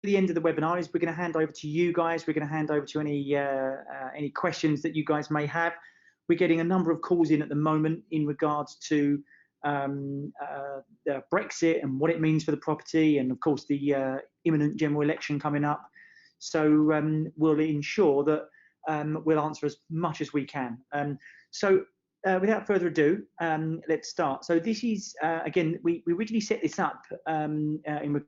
the end of the webinar is we're going to hand over to you guys. We're going to hand over to any questions that you guys may have. We're getting a number of calls in at the moment in regards to Brexit and what it means for the property, and of course the imminent general election coming up. So we'll ensure that we'll answer as much as we can. Without further ado, let's start. So this is, again, we originally set this up in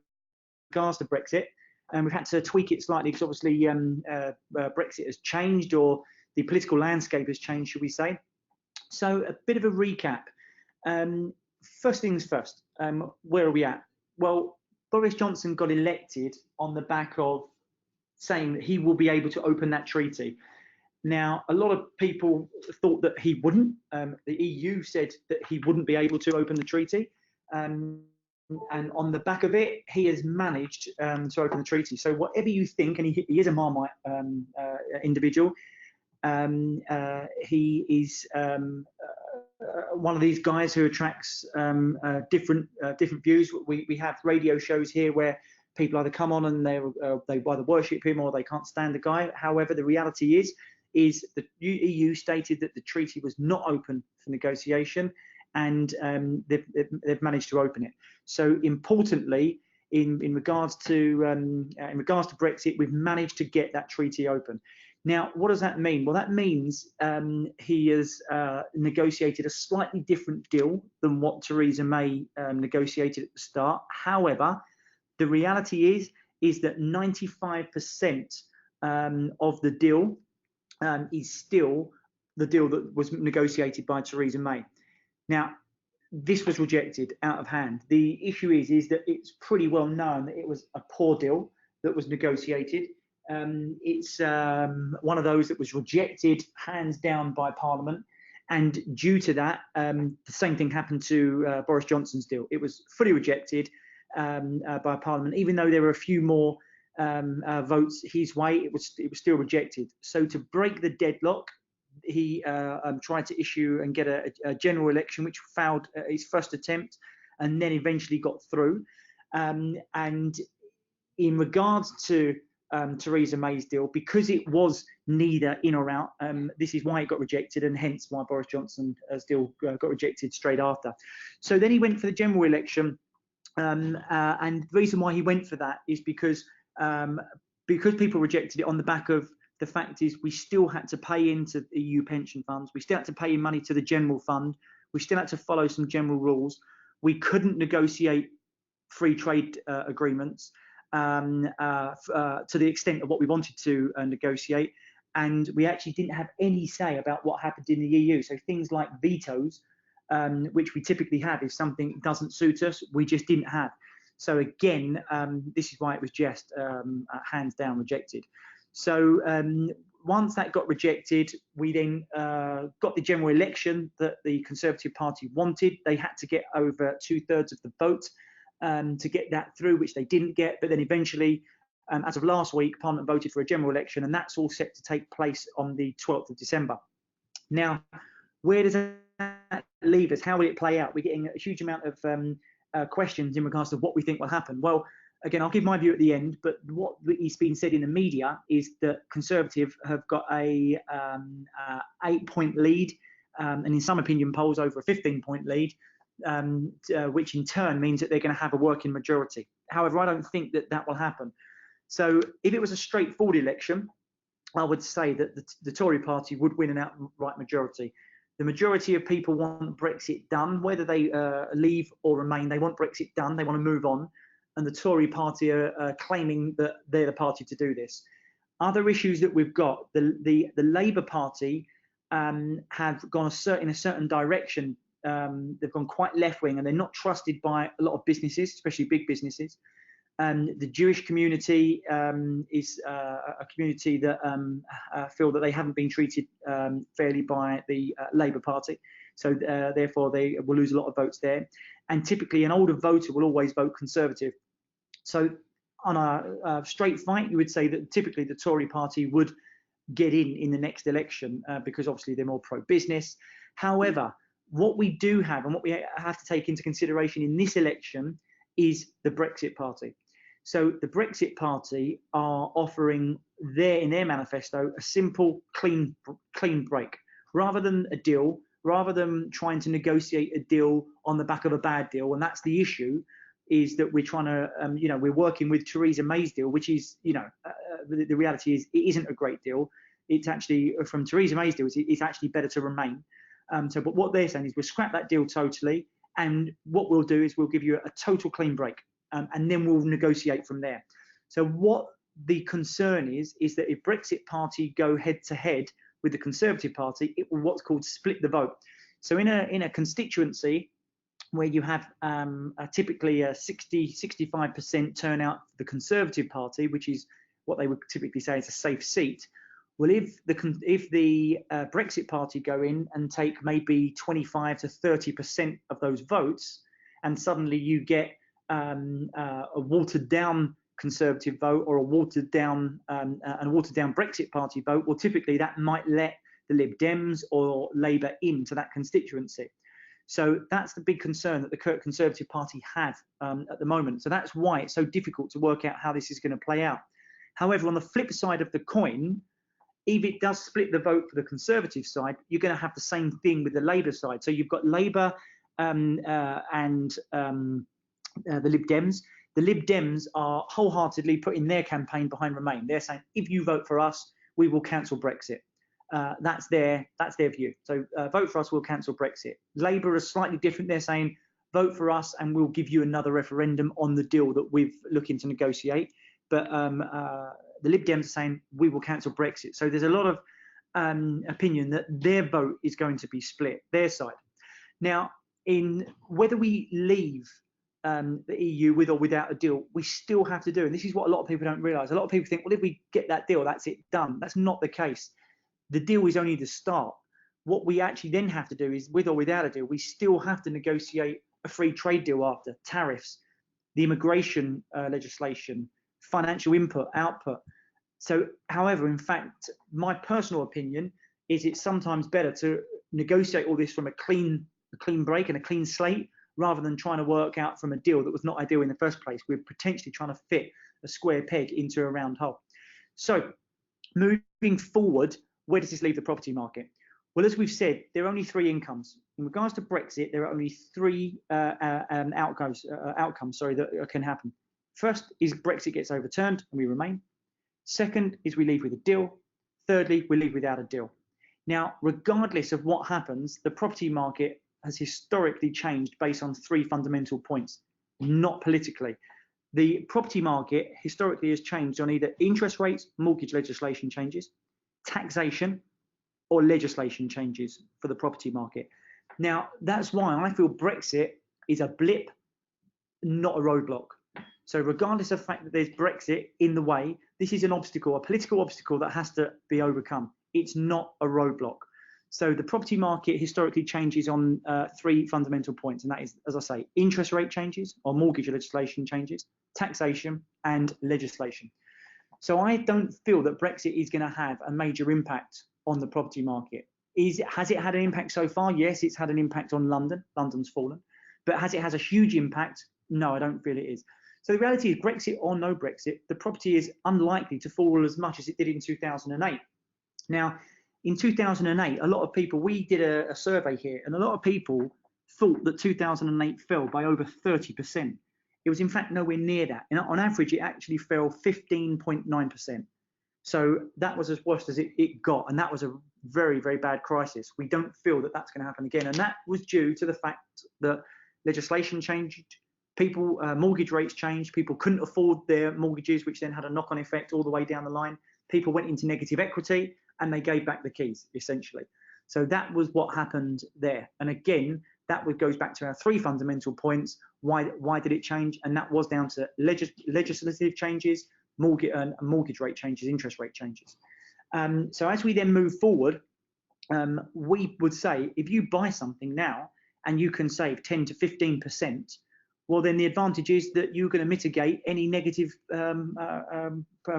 regards to Brexit, and we've had to tweak it slightly because obviously Brexit has changed, or the political landscape has changed, should we say. So a bit of a recap. First things first, where are we at? Well, Boris Johnson got elected on the back of saying that he will be able to open that treaty. Now, a lot of people thought that he wouldn't. The EU said that he wouldn't be able to open the treaty. And on the back of it, he has managed to open the treaty. So whatever you think, and he is a Marmite individual, he is one of these guys who attracts different views. We have radio shows here where people either come on and they either worship him or they can't stand the guy. However, the reality is the EU stated that the treaty was not open for negotiation, and they've managed to open it. So importantly, in regards to Brexit, we've managed to get that treaty open. Now, what does that mean? Well, that means he has negotiated a slightly different deal than what Theresa May negotiated at the start. However, the reality is that 95% of the deal is still the deal that was negotiated by Theresa May. Now, this was rejected out of hand. The issue is that it's pretty well known that it was a poor deal that was negotiated. It's one of those that was rejected hands down by Parliament, and due to that, the same thing happened to Boris Johnson's deal. It was fully rejected by Parliament, even though there were a few more votes his way. It was still rejected. So to break the deadlock, he tried to issue and get a general election, which failed at his first attempt, and then eventually got through. And in regards to Theresa May's deal, because it was neither in or out, this is why it got rejected, and hence why Boris Johnson's deal got rejected straight after. So then he went for the general election, and the reason why he went for that is because people rejected it on the back of the fact is we still had to pay into the EU pension funds, we still had to pay in money to the general fund, we still had to follow some general rules, we couldn't negotiate free trade agreements to the extent of what we wanted to negotiate, and we actually didn't have any say about what happened in the EU. So things like vetoes, which we typically have if something doesn't suit us, we just didn't have. So again, this is why it was just hands down rejected. So once that got rejected, we then got the general election that the Conservative Party wanted. They had to get over 2/3 of the vote to get that through, which they didn't get. But then eventually, as of last week, Parliament voted for a general election, and that's all set to take place on the 12th of December. Now, where does that leave us? How will it play out? We're getting a huge amount of questions in regards to what we think will happen. Well, again, I'll give my view at the end, but what is being said in the media is that Conservative have got a 8-point lead, and in some opinion polls over a 15-point lead, which in turn means that they're going to have a working majority. However, I don't think that that will happen. So if it was a straightforward election, I would say that the Tory party would win an outright majority. The majority of people want Brexit done, whether they leave or remain. They want Brexit done. They want to move on. And the Tory party are claiming that they're the party to do this. Other issues that we've got, the Labour Party have gone in a certain direction. They've gone quite left-wing, and they're not trusted by a lot of businesses, especially big businesses. The Jewish community is a community that feel that they haven't been treated fairly by the Labour Party. So therefore, they will lose a lot of votes there. And typically, an older voter will always vote Conservative. So on a straight fight, you would say that typically the Tory party would get in the next election because obviously they're more pro-business. However, what we do have and what we have to take into consideration in this election is the Brexit party. So the Brexit Party are offering in their manifesto a simple, clean break, rather than a deal, rather than trying to negotiate a deal on the back of a bad deal. And that's the issue, is that we're trying to, we're working with Theresa May's deal, which is, the reality is it isn't a great deal. It's actually, from Theresa May's deal, it's actually better to remain. But what they're saying is we'll scrap that deal totally, and what we'll do is we'll give you a total clean break, and then we'll negotiate from there. So what the concern is that if Brexit Party go head to head with the Conservative Party, it will what's called split the vote. So in a constituency where you have typically a 65% turnout for the Conservative Party, which is what they would typically say is a safe seat. Well, if the Brexit Party go in and take maybe 25 to 30% of those votes, and suddenly you get a watered down Conservative vote or a watered down Brexit Party vote, well, typically that might let the Lib Dems or Labour into that constituency. So that's the big concern that the Conservative Party have at the moment. So that's why it's so difficult to work out how this is going to play out. However, on the flip side of the coin, if it does split the vote for the Conservative side, you're going to have the same thing with the Labour side. So you've got Labour and the Lib Dems. The Lib Dems are wholeheartedly putting their campaign behind Remain. They're saying, if you vote for us, we will cancel Brexit. That's their view. So vote for us, we'll cancel Brexit. Labour is slightly different. They're saying, vote for us and we'll give you another referendum on the deal that we're looking to negotiate. But the Lib Dems are saying, we will cancel Brexit. So there's a lot of opinion that their vote is going to be split, their side. Now, in whether we leave the EU with or without a deal, we still have to do, and this is what a lot of people don't realise. A lot of people think, well, if we get that deal, that's it, done. That's not the case. The deal is only the start. What we actually then have to do is, with or without a deal, we still have to negotiate a free trade deal after, tariffs, the immigration legislation, financial input, output. So, however, in fact, my personal opinion is it's sometimes better to negotiate all this from a clean break and a clean slate, rather than trying to work out from a deal that was not ideal in the first place. We're potentially trying to fit a square peg into a round hole. So, moving forward, where does this leave the property market? Well, as we've said, there are only three incomes. In regards to Brexit, there are only three outcomes that can happen. First is Brexit gets overturned and we remain. Second is we leave with a deal. Thirdly, we leave without a deal. Now, regardless of what happens, the property market has historically changed based on three fundamental points, not politically. The property market historically has changed on either interest rates, mortgage legislation changes, taxation, or legislation changes for the property market. Now, that's why I feel Brexit is a blip, not a roadblock. So regardless of the fact that there's Brexit in the way, this is an obstacle, a political obstacle that has to be overcome. It's not a roadblock. So the property market historically changes on three fundamental points, and that is, as I say, interest rate changes or mortgage legislation changes, taxation, and legislation. So I don't feel that Brexit is going to have a major impact on the property market. Has it had an impact so far? Yes, it's had an impact on London. London's fallen. But has it had a huge impact? No, I don't feel it is. So the reality is, Brexit or no Brexit, the property is unlikely to fall as much as it did in 2008. Now, in 2008, a lot of people, we did a survey here, and a lot of people thought that 2008 fell by over 30%. It was in fact nowhere near that. And on average, it actually fell 15.9%. So that was as worst as it got, and that was a very, very bad crisis. We don't feel that that's going to happen again, and that was due to the fact that legislation changed, people, mortgage rates changed, people couldn't afford their mortgages, which then had a knock-on effect all the way down the line. People went into negative equity, and they gave back the keys, essentially. So that was what happened there. And again, that goes back to our three fundamental points. Why did it change? And that was down to legislative changes, mortgage rate changes, interest rate changes. So as we then move forward, we would say, if you buy something now and you can save 10 to 15%, well, then the advantage is that you're going to mitigate any negative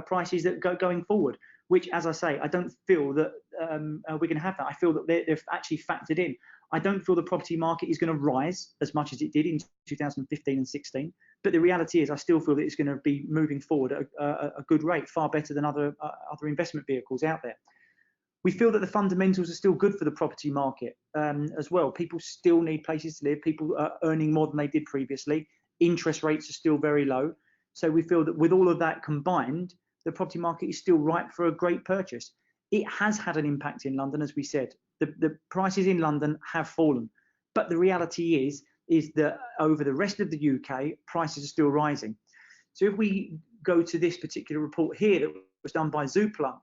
prices that going forward, which, as I say, I don't feel that we're going to have that. I feel that they've actually factored in. I don't feel the property market is going to rise as much as it did in 2015 and 16. But the reality is, I still feel that it's going to be moving forward at a good rate, far better than other investment vehicles out there. We feel that the fundamentals are still good for the property market as well. People still need places to live. People are earning more than they did previously. Interest rates are still very low. So we feel that with all of that combined, the property market is still ripe for a great purchase. It has had an impact in London, as we said. The prices in London have fallen. But the reality is that over the rest of the UK, prices are still rising. So if we go to this particular report here that was done by Zoopla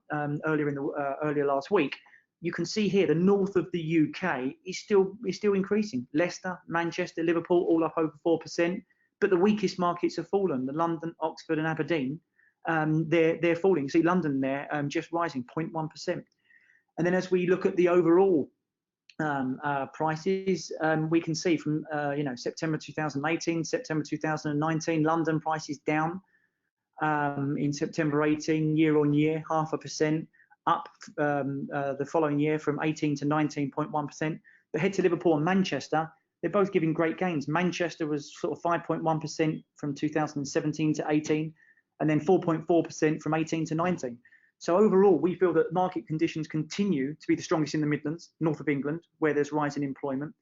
earlier last week, you can see here the north of the UK is still increasing. Leicester, Manchester, Liverpool, all up over 4%. But the weakest markets have fallen. The London, Oxford, and Aberdeen, they're falling. See London there just rising 0.1%. And then as we look at the overall prices, we can see from September 2018, September 2019, London prices down in September 18, year on year, 0.5%, up the following year from 18 to 19.1%. But head to Liverpool and Manchester, they're both giving great gains. Manchester was sort of 5.1% from 2017 to 18, and then 4.4% from 18 to 19. So overall, we feel that market conditions continue to be the strongest in the Midlands, north of England, where there's rising employment,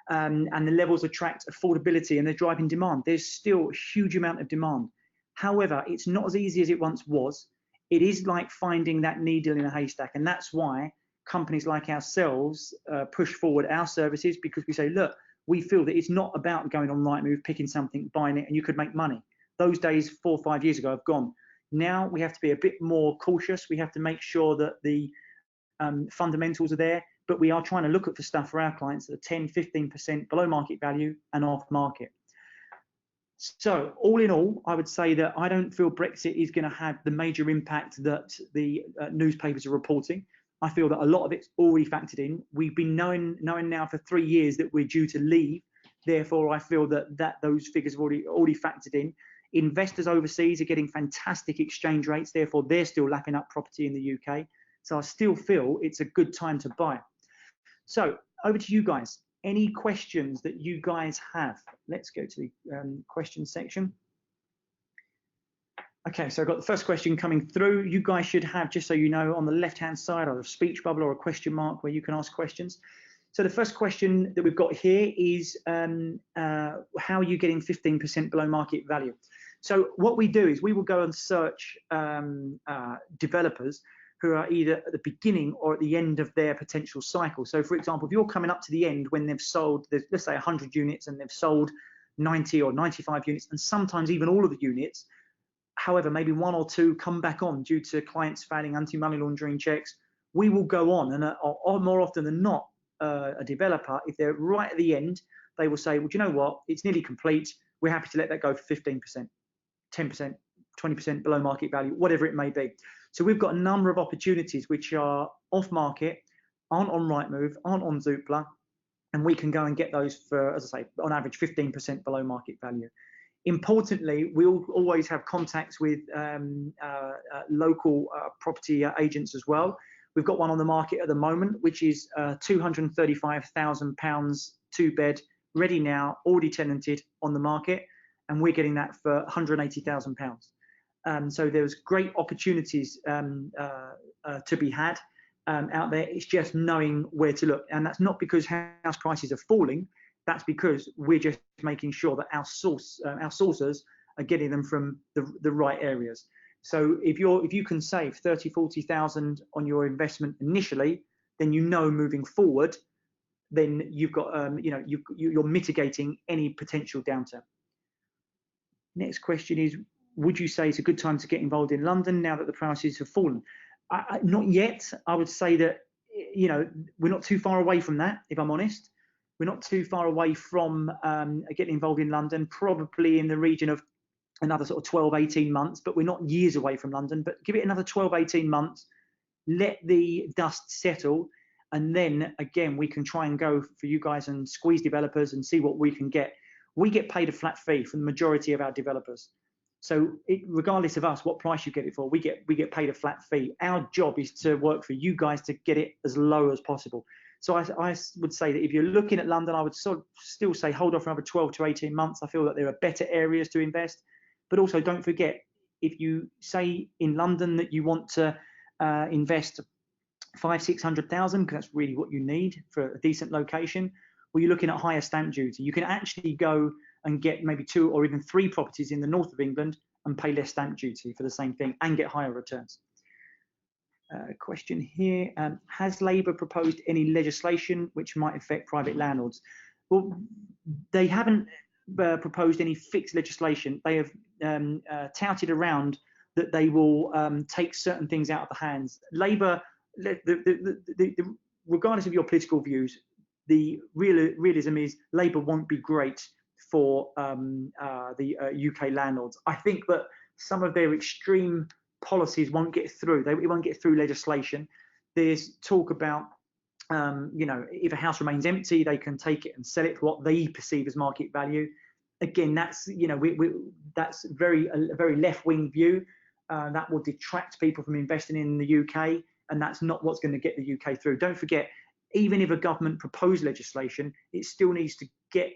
and the levels attract affordability and they're driving demand. There's still a huge amount of demand. However, it's not as easy as it once was. It is like finding that needle in a haystack, and that's why companies like ourselves push forward our services, because we say, look, we feel that it's not about going on Rightmove, picking something, buying it, and you could make money. Those days 4 or 5 years ago have gone. Now we have to be a bit more cautious. We have to make sure that the fundamentals are there, but we are trying to look at for stuff for our clients that are 10, 15% below market value and off market. So all in all, I would say that I don't feel Brexit is going to have the major impact that the newspapers are reporting. I feel that a lot of it's already factored in. We've been knowing now for 3 years that we're due to leave. Therefore, I feel that those figures have already factored in. Investors overseas are getting fantastic exchange rates. Therefore, they're still lapping up property in the UK. So I still feel it's a good time to buy. So over to you guys. Any questions that you guys have? Let's go to the question section. Okay, so I've got the first question coming through. You guys should have, just so you know, on the left-hand side, either a speech bubble or a question mark where you can ask questions. So the first question that we've got here is, how are you getting 15% below market value? So what we do is we will go and search developers who are either at the beginning or at the end of their potential cycle. So for example, if you're coming up to the end when they've sold, let's say 100 units and they've sold 90 or 95 units, and sometimes even all of the units, however, maybe 1 or 2 come back on due to clients failing anti-money laundering checks, we will go on, and or more often than not, a developer, if they're right at the end, they will say, well, do you know what, it's nearly complete, we're happy to let that go for 15%, 10%, 20% below market value, whatever it may be. So we've got a number of opportunities which are off market, aren't on Rightmove, aren't on Zoopla, and we can go and get those for, as I say, on average 15% below market value. Importantly, we'll always have contacts with local property agents as well. We've got one on the market at the moment, which is £235,000, 2-bed, ready now, already tenanted, on the market, and we're getting that for £180,000. So there's great opportunities to be had out there. It's just knowing where to look, and that's not because house prices are falling. That's because we're just making sure that our sourcers are getting them from the right areas. So if you can save 30, 40,000 on your investment initially, then moving forward, then you've got you're mitigating any potential downturn. Next question is, would you say it's a good time to get involved in London now that the prices have fallen? Not yet. I would say that we're not too far away from that, if I'm honest. We're not too far away from getting involved in London, probably in the region of another sort of 12, 18 months, but we're not years away from London. But give it another 12, 18 months, let the dust settle, and then again, we can try and go for you guys and squeeze developers and see what we can get. We get paid a flat fee for the majority of our developers. So regardless of us, what price you get it for, we get paid a flat fee. Our job is to work for you guys to get it as low as possible. So I would say that if you're looking at London, I would still say hold off for another 12 to 18 months. I feel that there are better areas to invest. But also don't forget, if you say in London that you want to invest 500,000-600,000, because that's really what you need for a decent location, well, you're looking at higher stamp duty. You can actually go and get maybe 2 or even 3 properties in the north of England and pay less stamp duty for the same thing and get higher returns. Question here, has Labour proposed any legislation which might affect private landlords? Well, they haven't proposed any fixed legislation. They have touted around that they will take certain things out of the hands. Labour, regardless of your political views, the realism is Labour won't be great for the UK landlords. I think that some of their extreme policies won't get through. It won't get through legislation. There's talk about, if a house remains empty, they can take it and sell it for what they perceive as market value. Again, that's that's a very left-wing view. That will detract people from investing in the UK, and that's not what's going to get the UK through. Don't forget, even if a government proposed legislation, it still needs to get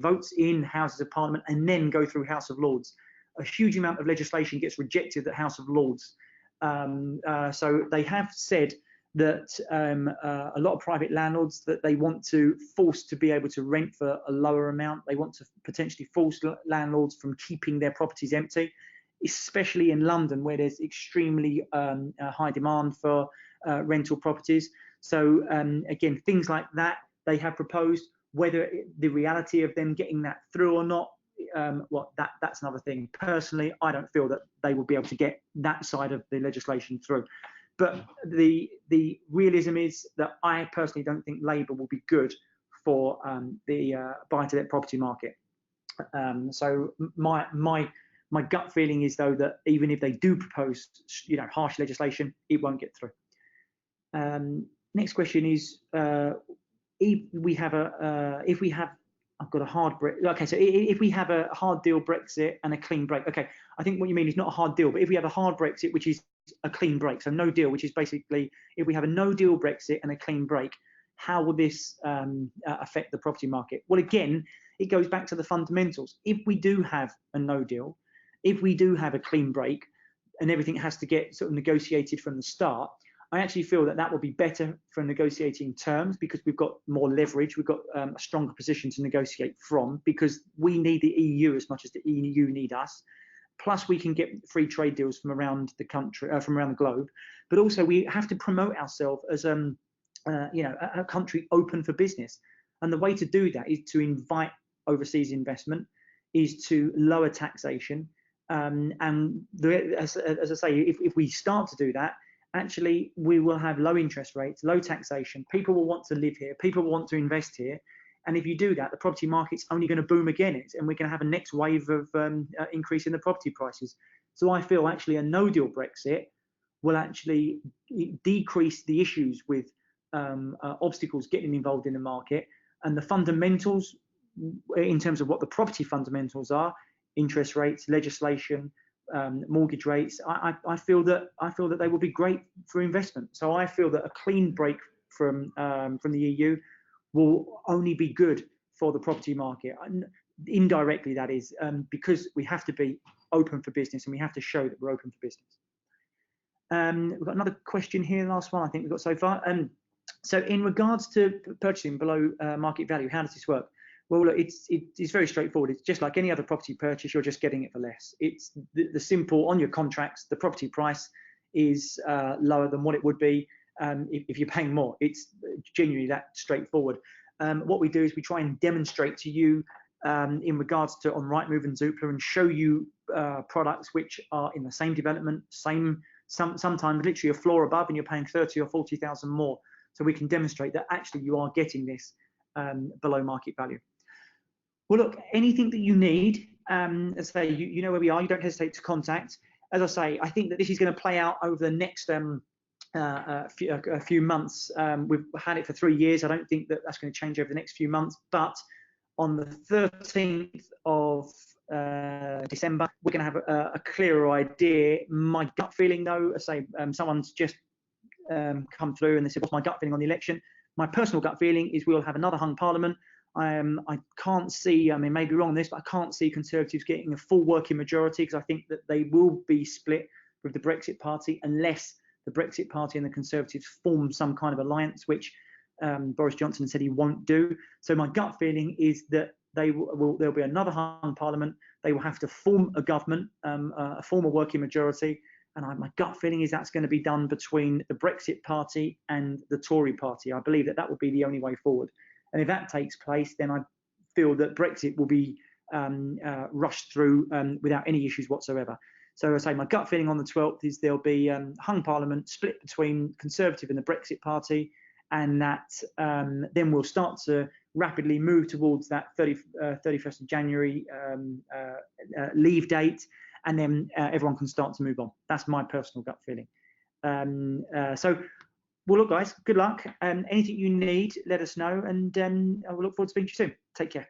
votes in Houses of Parliament and then go through House of Lords. A huge amount of legislation gets rejected at House of Lords. So they have said that a lot of private landlords, that they want to force to be able to rent for a lower amount. They want to potentially force landlords from keeping their properties empty, especially in London, where there's extremely high demand for rental properties. So again, things like that they have proposed. Whether the reality of them getting that through or not, that's another thing. Personally, I don't feel that they will be able to get that side of the legislation through. But the realism is that I personally don't think Labour will be good for the buy-to-let property market. So my gut feeling is, though, that even if they do propose, harsh legislation, it won't get through. Next question is, if we have I've got a hard Brexit. Okay, so if we have a hard deal Brexit and a clean break, okay, I think what you mean is not a hard deal, but if we have a hard Brexit, which is a clean break, so no deal, which is basically, if we have a no deal Brexit and a clean break, how will this affect the property market? Well, again, it goes back to the fundamentals. If we do have a no deal, if we do have a clean break, and everything has to get sort of negotiated from the start, I actually feel that will be better for negotiating terms, because we've got more leverage, we've got a stronger position to negotiate from, because we need the EU as much as the EU need us. Plus, we can get free trade deals from around the country, from around the globe. But also, we have to promote ourselves as a country open for business. And the way to do that is to invite overseas investment, is to lower taxation. As I say, if we start to do that, actually, we will have low interest rates, low taxation. People will want to live here. People will want to invest here. And if you do that, the property market's only going to boom again, and we're going to have a next wave of increase in the property prices. So I feel actually a no-deal Brexit will actually decrease the issues with obstacles getting involved in the market, and the fundamentals in terms of what the property fundamentals are, interest rates, legislation, mortgage rates. I feel that they will be great for investment. So I feel that a clean break from the EU will only be good for the property market. Indirectly, that is, because we have to be open for business, and we have to show that we're open for business. We've got another question here, last one I think we've got so far. So in regards to purchasing below market value, how does this work? Well, look, it's very straightforward. It's just like any other property purchase, you're just getting it for less. It's the simple, on your contracts, the property price is lower than what it would be if you're paying more. It's genuinely that straightforward. What we do is we try and demonstrate to you in regards to on Rightmove and Zoopla, and show you products which are in the same development, sometimes literally a floor above, and you're paying 30 or 40,000 more. So we can demonstrate that actually you are getting this below market value. Well, look, anything that you need, as I say, you know where we are. You don't hesitate to contact. As I say, I think that this is going to play out over the next a few months. We've had it for 3 years. I don't think that that's going to change over the next few months. But on the 13th of December, we're going to have a clearer idea. My gut feeling, though, as I say, someone's just come through, and they said, what's my gut feeling on the election? My personal gut feeling is we'll have another hung parliament. I can't see, I mean, maybe wrong on this, but I can't see Conservatives getting a full working majority, because I think that they will be split with the Brexit Party unless the Brexit Party and the Conservatives form some kind of alliance, which Boris Johnson said he won't do. So my gut feeling is that there'll be another hung parliament. They will have to form a government, form a working majority. And my gut feeling is that's going to be done between the Brexit Party and the Tory Party. I believe that would be the only way forward. And if that takes place, then I feel that Brexit will be rushed through without any issues whatsoever. So I say my gut feeling on the 12th is there'll be hung parliament split between Conservative and the Brexit Party, and that then we'll start to rapidly move towards that 31st of January leave date, and then everyone can start to move on. That's my personal gut feeling. So, well, look, guys, good luck. Anything you need, let us know, and I will look forward to speaking to you soon. Take care.